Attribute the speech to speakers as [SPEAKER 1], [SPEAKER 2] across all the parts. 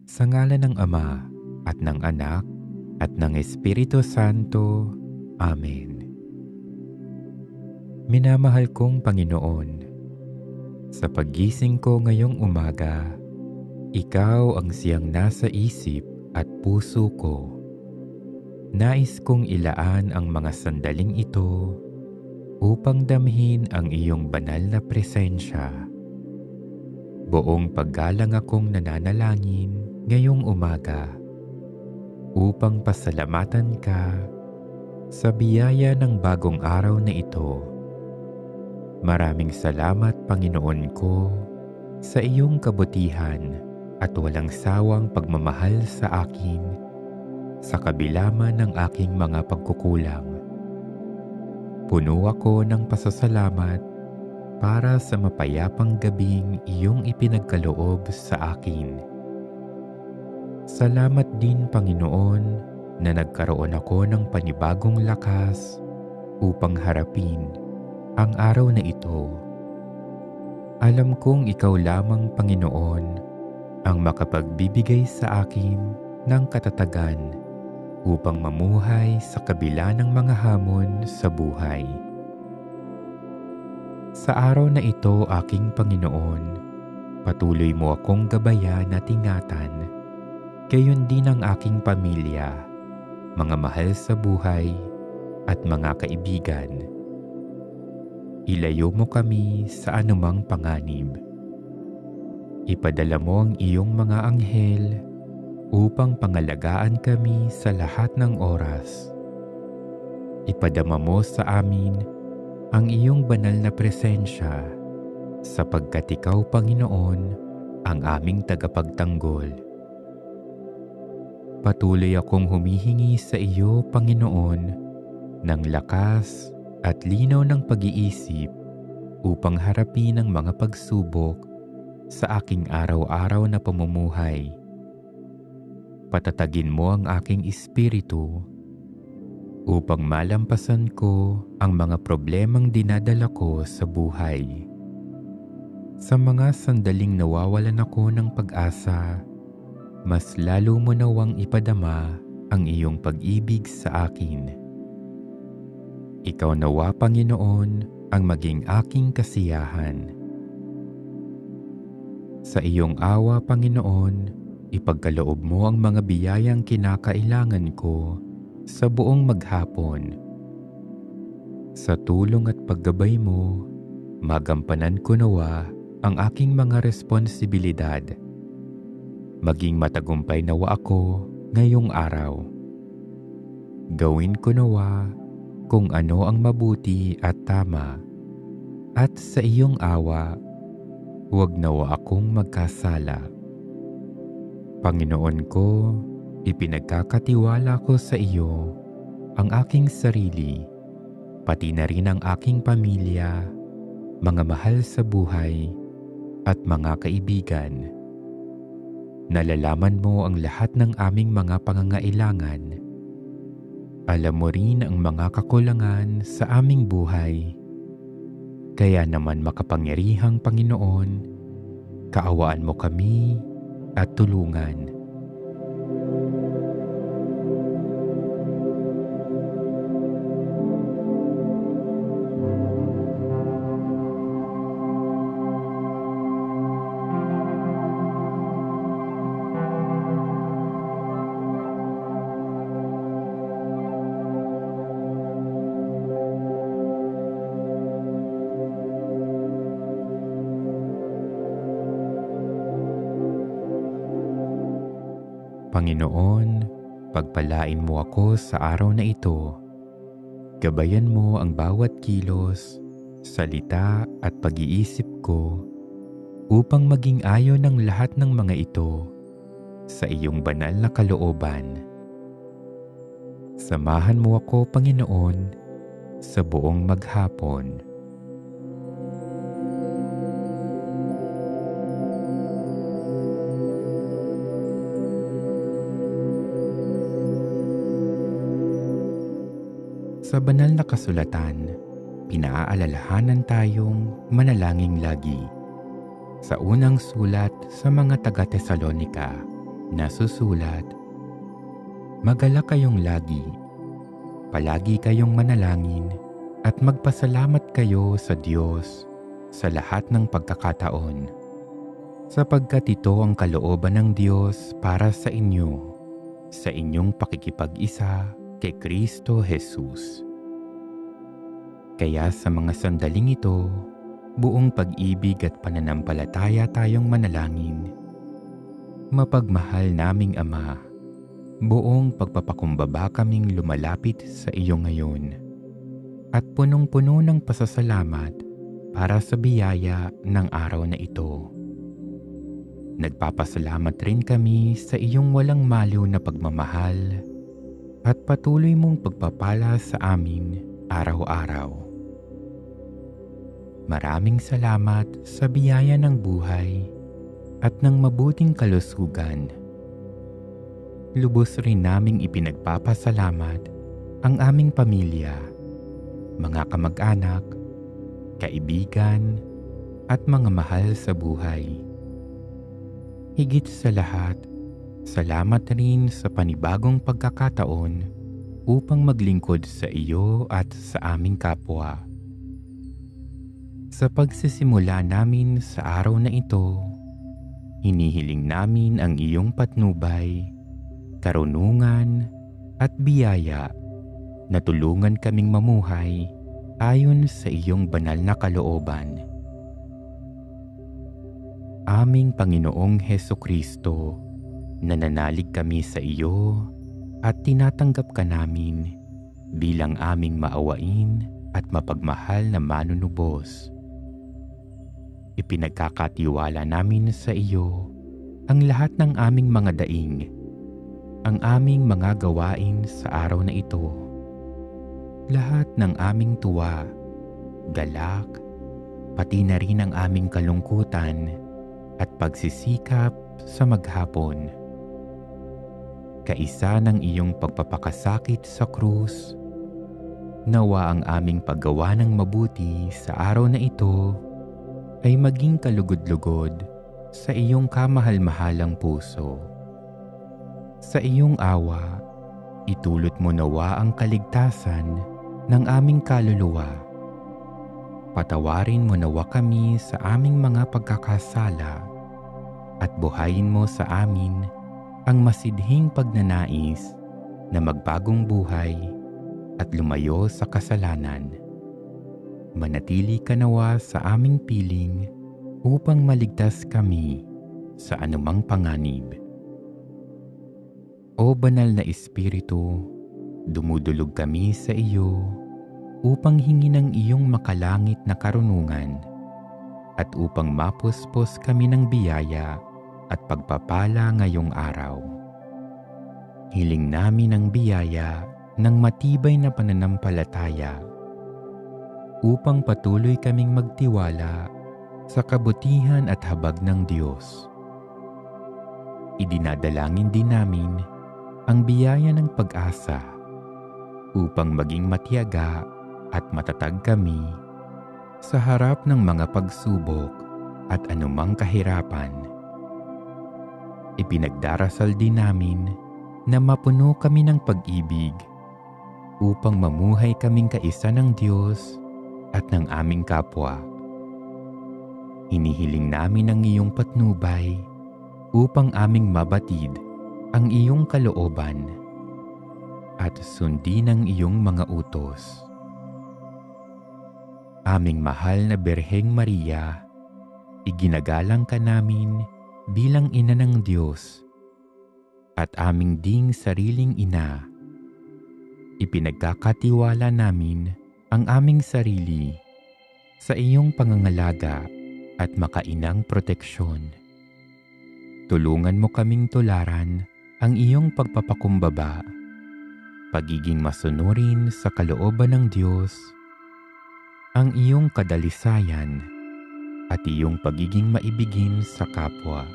[SPEAKER 1] Sa ngalan ng Ama, at ng Anak, at ng Espiritu Santo. Amen. Minamahal kong Panginoon, sa paggising ko ngayong umaga, Ikaw ang siyang nasa isip at puso ko. Nais kong ilaan ang mga sandaling ito upang damhin ang iyong banal na presensya. Buong paggalang akong nananalangin ngayong umaga upang pasalamatan ka sa biyaya ng bagong araw na ito. Maraming salamat, Panginoon ko, sa iyong kabutihan at walang sawang pagmamahal sa akin sa kabila man ng aking mga pagkukulang. Puno ako ng pasasalamat para sa mapayapang gabing iyong ipinagkaloob sa akin. Salamat din, Panginoon, na nagkaroon ako ng panibagong lakas upang harapin ang araw na ito. Alam kong ikaw lamang, Panginoon, ang makapagbibigay sa akin ng katatagan upang mamuhay sa kabila ng mga hamon sa buhay. Sa araw na ito, aking Panginoon, patuloy mo akong gabayan at ingatan, gayon din ang aking pamilya, mga mahal sa buhay at mga kaibigan. Ilayo mo kami sa anumang panganib. Ipadala mo ang iyong mga anghel upang pangalagaan kami sa lahat ng oras. Ipadama mo sa amin ang iyong banal na presensya, sapagkat ikaw, Panginoon, ang aming tagapagtanggol. Patuloy akong humihingi sa iyo, Panginoon, ng lakas at linaw ng pag-iisip upang harapin ang mga pagsubok sa aking araw-araw na pamumuhay. Patatagin mo ang aking espiritu upang malampasan ko ang mga problemang dinadala ko sa buhay. Sa mga sandaling nawawalan ako ng pag-asa, mas lalo mo nawang ipadama ang iyong pag-ibig sa akin. Ikaw nawa, Panginoon, ang maging aking kasiyahan. Sa iyong awa, Panginoon, ipagkaloob mo ang mga biyayang kinakailangan ko sa buong maghapon. Sa tulong at paggabay mo, magampanan ko nawa ang aking mga responsibilidad. Maging matagumpay nawa ako ngayong araw. Gawin ko nawa kung ano ang mabuti at tama, at sa iyong awa, huwag nawa akong magkasala. Panginoon ko, ipinagkakatiwala ko sa iyo ang aking sarili, pati na rin ang aking pamilya, mga mahal sa buhay, at mga kaibigan. Nalalaman mo ang lahat ng aming mga pangangailangan. Alam mo rin ang mga kakulangan sa aming buhay. Kaya naman, makapangyarihang Panginoon, kaawaan mo kami at tulungan. Panginoon, pagpalain mo ako sa araw na ito. Gabayan mo ang bawat kilos, salita at pag-iisip ko upang maging ayon ng lahat ng mga ito sa iyong banal na kalooban. Samahan mo ako, Panginoon, sa buong maghapon. Sa banal na kasulatan, pinaaalalahanan tayong manalangin lagi. Sa unang sulat sa mga taga-Tesalonika, nasusulat, "Magalak kayong lagi, palagi kayong manalangin at magpasalamat kayo sa Diyos sa lahat ng pagkakataon, sapagkat ito ang kalooban ng Diyos para sa inyo sa inyong pakikipag-isa kay Kristo Jesus." Kaya sa mga sandaling ito, buong pag-ibig at pananampalataya tayong manalangin. Mapagmahal naming Ama, buong pagpapakumbaba kaming lumalapit sa iyo ngayon at punong-puno ng pasasalamat para sa biyaya ng araw na ito. Nagpapasalamat rin kami sa iyong walang maliw na pagmamahal at patuloy mong pagpapala sa amin araw-araw. Maraming salamat sa biyaya ng buhay at ng mabuting kalusugan. Lubos rin naming ipinagpapasalamat ang aming pamilya, mga kamag-anak, kaibigan, at mga mahal sa buhay. Higit sa lahat, salamat rin sa panibagong pagkakataon upang maglingkod sa iyo at sa aming kapwa. Sa pagsisimula namin sa araw na ito, hinihiling namin ang iyong patnubay, karunungan at biyaya na tulungan kaming mamuhay ayon sa iyong banal na kalooban. Aming Panginoong Hesukristo, nananalig kami sa iyo at tinatanggap ka namin bilang aming maawain at mapagmahal na manunubos. Ipinagkakatiwala namin sa iyo ang lahat ng aming mga daing, ang aming mga gawain sa araw na ito, lahat ng aming tuwa, galak, pati na rin ang aming kalungkutan at pagsisikap sa maghapon. Kaisa ng iyong pagpapakasakit sa krus, nawa ang aming paggawa ng mabuti sa araw na ito ay maging kalugod-lugod sa iyong kamahal-mahalang puso. Sa iyong awa, itulot mo nawa ang kaligtasan ng aming kaluluwa. Patawarin mo nawa kami sa aming mga pagkakasala at buhayin mo sa amin ang masidhing pagnanais na magbagong buhay at lumayo sa kasalanan. Manatili ka nawa sa aming piling upang maligtas kami sa anumang panganib. O Banal na Espiritu, dumudulog kami sa iyo upang hingi ng iyong makalangit na karunungan at upang mapuspos kami ng biyaya at pagpapala ngayong araw. Hiling namin ang biyaya ng matibay na pananampalataya upang patuloy kaming magtiwala sa kabutihan at habag ng Diyos. Idinadalangin din namin ang biyaya ng pag-asa upang maging matiyaga at matatag kami sa harap ng mga pagsubok at anumang kahirapan. Ipinagdarasal din namin na mapuno kami ng pag-ibig upang mamuhay kaming kaisa ng Diyos at ng aming kapwa. Hinihiling namin ang iyong patnubay upang aming mabatid ang iyong kalooban at sundin ang iyong mga utos. Aming mahal na Birheng Maria, iginagalang ka namin bilang ina ng Diyos at aming ding sariling ina. Ipinagkakatiwala namin ang aming sarili sa iyong pangangalaga at makainang proteksyon. Tulungan mo kaming tularan ang iyong pagpapakumbaba, pagiging masunurin sa kalooban ng Diyos, ang iyong kadalisayan at iyong pagiging maibigin sa kapwa.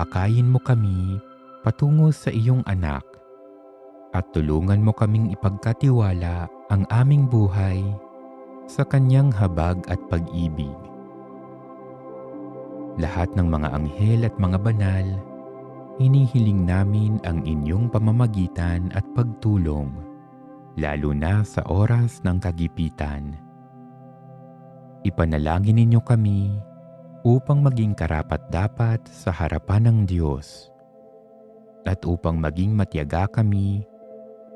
[SPEAKER 1] Akayin mo kami patungo sa iyong anak at tulungan mo kaming ipagkatiwala ang aming buhay sa kanyang habag at pag-ibig. Lahat ng mga anghel at mga banal hinihiling namin ang inyong pamamagitan at pagtulong, lalo na sa oras ng kagipitan. Ipanalangin ninyo kami upang maging karapat-dapat sa harapan ng Diyos at upang maging matyaga kami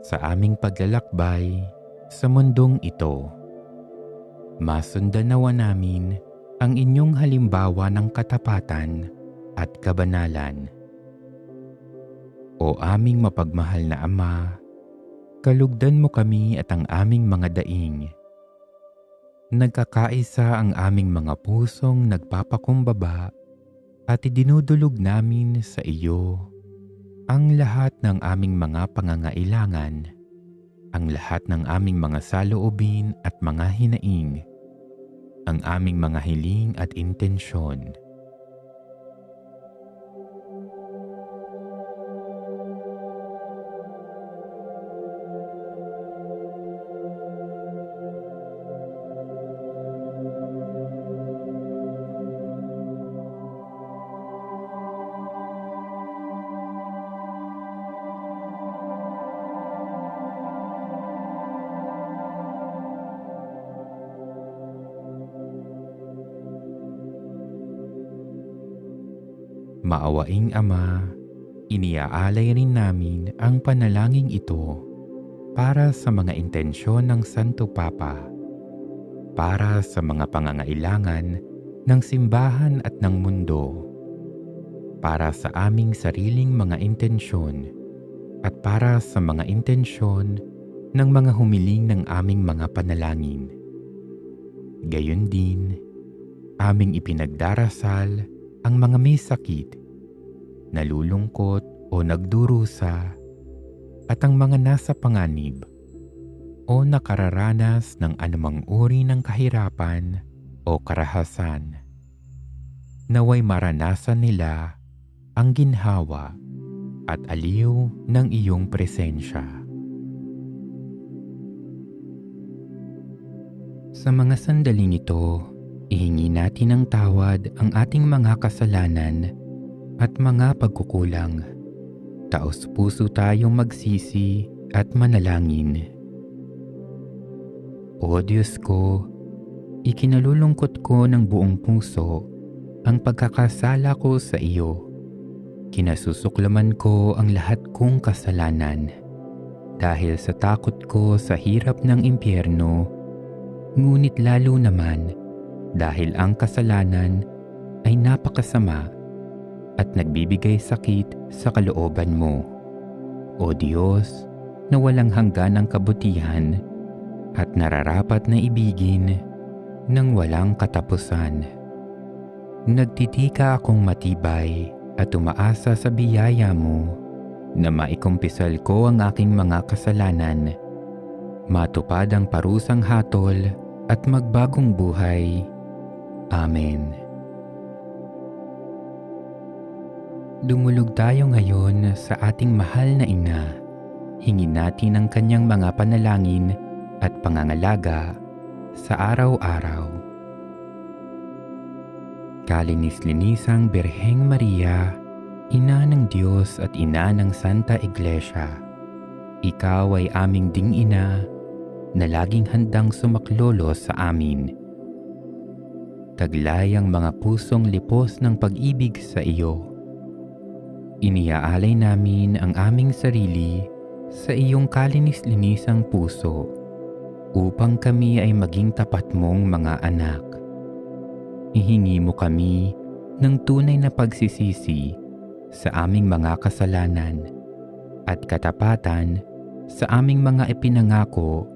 [SPEAKER 1] sa aming paglalakbay sa mundong ito. Masundan nawa namin ang inyong halimbawa ng katapatan at kabanalan. O aming mapagmahal na Ama, kalugdan mo kami at ang aming mga daing. Nagkakaisa ang aming mga pusong nagpapakumbaba at idinudulog namin sa iyo ang lahat ng aming mga pangangailangan, ang lahat ng aming mga saloobin at mga hinaing, ang aming mga hiling at intensyon. Maawaing Ama, iniaalay rin namin ang panalangin ito para sa mga intensyon ng Santo Papa, para sa mga pangangailangan ng simbahan at ng mundo, para sa aming sariling mga intensyon at para sa mga intensyon ng mga humiling ng aming mga panalangin. Gayon din, aming ipinagdarasal ang mga may sakit, nalulungkot o nagdurusa, at ang mga nasa panganib o nakararanas ng anumang uri ng kahirapan o karahasan. Naway maranasan nila ang ginhawa at aliw ng iyong presensya. Sa mga sandaling ito, ihingi natin ng tawad ang ating mga kasalanan at mga pagkukulang. Taos-puso tayong magsisi at manalangin. O Diyos ko, ikinalulungkot ko ng buong puso ang pagkakasala ko sa iyo. Kinasusuklaman ko ang lahat kong kasalanan dahil sa takot ko sa hirap ng impyerno, ngunit lalo naman dahil ang kasalanan ay napakasama at nagbibigay sakit sa kalooban mo. O Diyos, na walang hanggan ang kabutihan at nararapat na ibigin ng walang katapusan. Nagtitika akong matibay at umaasa sa biyaya mo na maikumpisal ko ang aking mga kasalanan, matupad ang parusang hatol at magbagong buhay. Amen. Dumulog tayo ngayon sa ating mahal na Ina. Hingin natin ang kanyang mga panalangin at pangangalaga sa araw-araw. Kalinis-linisang Birheng Maria, Ina ng Diyos at Ina ng Santa Iglesia, ikaw ay aming ding-ina na laging handang sumaklolo sa amin. Taglay ang mga pusong lipos ng pag-ibig sa iyo. Iniaalay namin ang aming sarili sa iyong kalinis-linisang puso upang kami ay maging tapat mong mga anak. Ihingi mo kami ng tunay na pagsisisi sa aming mga kasalanan at katapatan sa aming mga ipinangako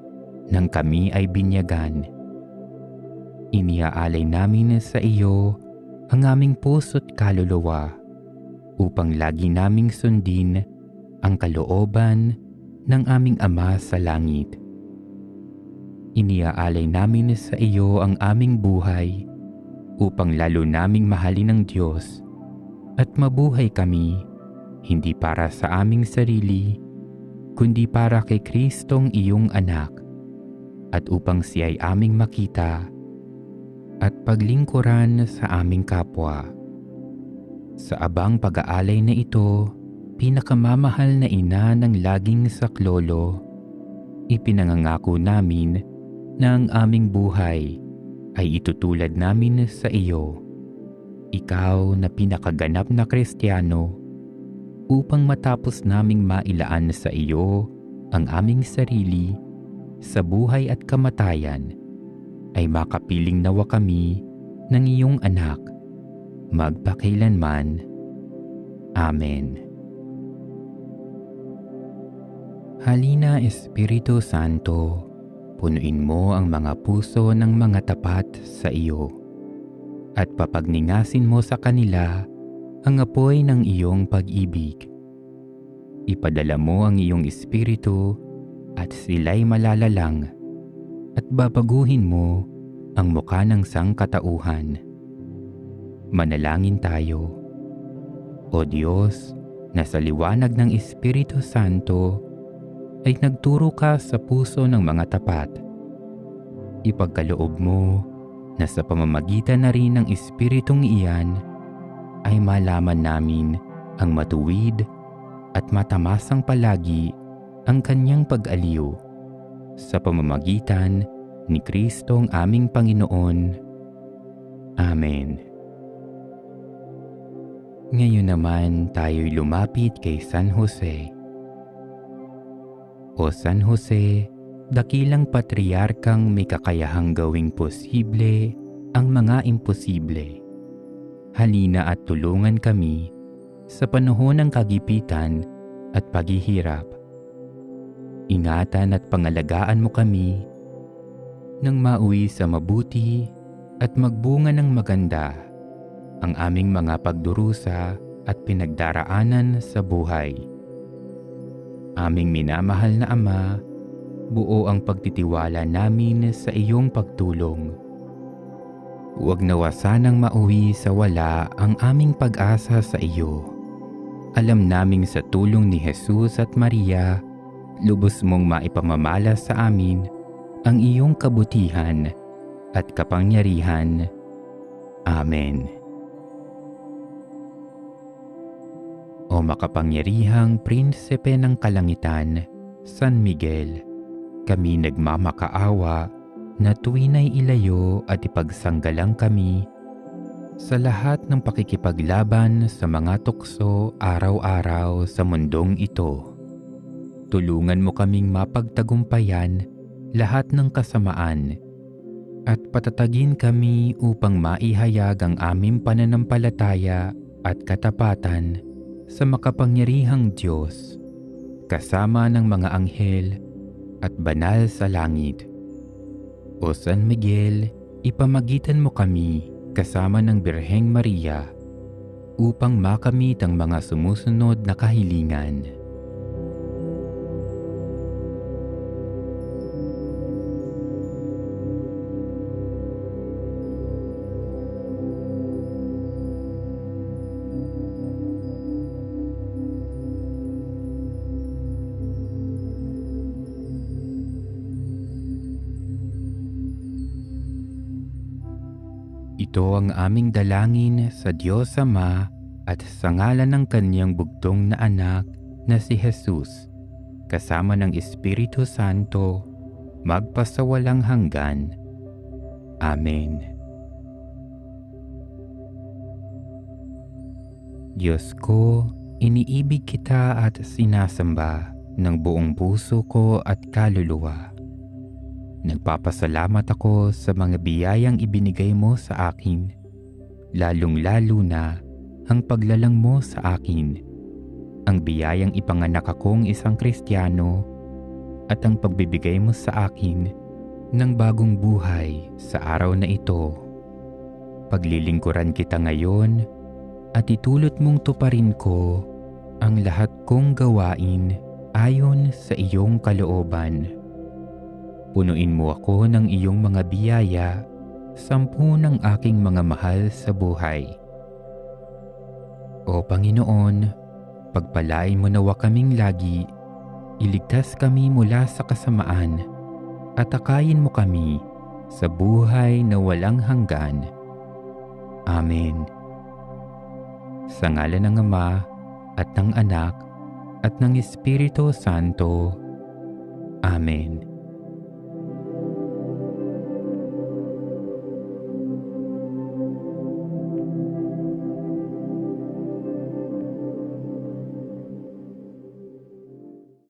[SPEAKER 1] nang kami ay binyagan. Iniaalay namin sa iyo ang aming puso't kaluluwa upang lagi naming sundin ang kalooban ng aming Ama sa langit. Iniaalay namin sa iyo ang aming buhay upang lalo naming mahalin ng Diyos at mabuhay kami hindi para sa aming sarili kundi para kay Kristong iyong anak at upang siya'y aming makita at paglingkuran sa aming kapwa. Sa abang pag-aalay na ito, pinakamamahal na ina ng laging saklolo, ipinangangako namin na ang aming buhay ay itutulad namin sa iyo. Ikaw na pinakaganap na Kristiyano, upang matapos naming mailaan sa iyo ang aming sarili sa buhay at kamatayan, ay makapiling nawa kami ng iyong anak, magpakailanman. Amen. Halina Espiritu Santo, punuin mo ang mga puso ng mga tapat sa iyo, at papagningasin mo sa kanila ang apoy ng iyong pag-ibig. Ipadala mo ang iyong Espiritu at sila'y malalalang, at babaguhin mo ang mukha ng sangkatauhan. Manalangin tayo. O Diyos, na sa liwanag ng Espiritu Santo ay nagturo ka sa puso ng mga tapat. Ipagkaloob mo na sa pamamagitan na rin ng Espiritong iyan ay malaman namin ang matuwid at matamasang palagi ang kanyang pag-aliw sa pamamagitan ni Kristong aming Panginoon. Amen. Ngayon naman tayo'y lumapit kay San Jose. O San Jose, dakilang patriarkang may kakayahang gawing posible ang mga imposible. Halina at tulungan kami sa panahon ng kagipitan at paghihirap. Ingatan at pangalagaan mo kami nang mauwi sa mabuti at magbunga ng maganda ang aming mga pagdurusa at pinagdaraanan sa buhay. Aming minamahal na Ama, buo ang pagtitiwala namin sa iyong pagtulong. Huwag nawa sanang mauwi sa wala ang aming pag-asa sa iyo. Alam naming sa tulong ni Jesus at Maria, lubos mong maipamamala sa amin ang iyong kabutihan at kapangyarihan. Amen. O makapangyarihang Prinsipe ng Kalangitan, San Miguel, kami nagmamakaawa na tuwina'y ilayo at ipagsanggalang kami sa lahat ng pakikipaglaban sa mga tukso araw-araw sa mundong ito. Tulungan mo kaming mapagtagumpayan lahat ng kasamaan at patatagin kami upang maihayag ang aming pananampalataya at katapatan sa makapangyarihang Diyos, kasama ng mga anghel at banal sa langit. O San Miguel, ipamagitan mo kami kasama ng Birheng Maria upang makamit ang mga sumusunod na kahilingan. Ito ang aming dalangin sa Diyos Ama at sa ngalan ng kanyang bugtong na anak na si Jesus, kasama ng Espiritu Santo, magpasawalang hanggan. Amen. Diyos ko, iniibig kita at sinasamba ng buong puso ko at kaluluwa. Nagpapasalamat ako sa mga biyayang ibinigay mo sa akin, lalong-lalo na ang paglalang mo sa akin, ang biyayang ipanganak akong isang Kristiyano, at ang pagbibigay mo sa akin ng bagong buhay sa araw na ito. Paglilingkuran kita ngayon at itulot mong tuparin ko ang lahat kong gawain ayon sa iyong kalooban. Punuin mo ako ng iyong mga biyaya, 10 ng aking mga mahal sa buhay. O Panginoon, pagpalain mo nawa kaming lagi, iligtas kami mula sa kasamaan, at akayin mo kami sa buhay na walang hanggan. Amen. Sa ngalan ng Ama at ng Anak at ng Espiritu Santo. Amen.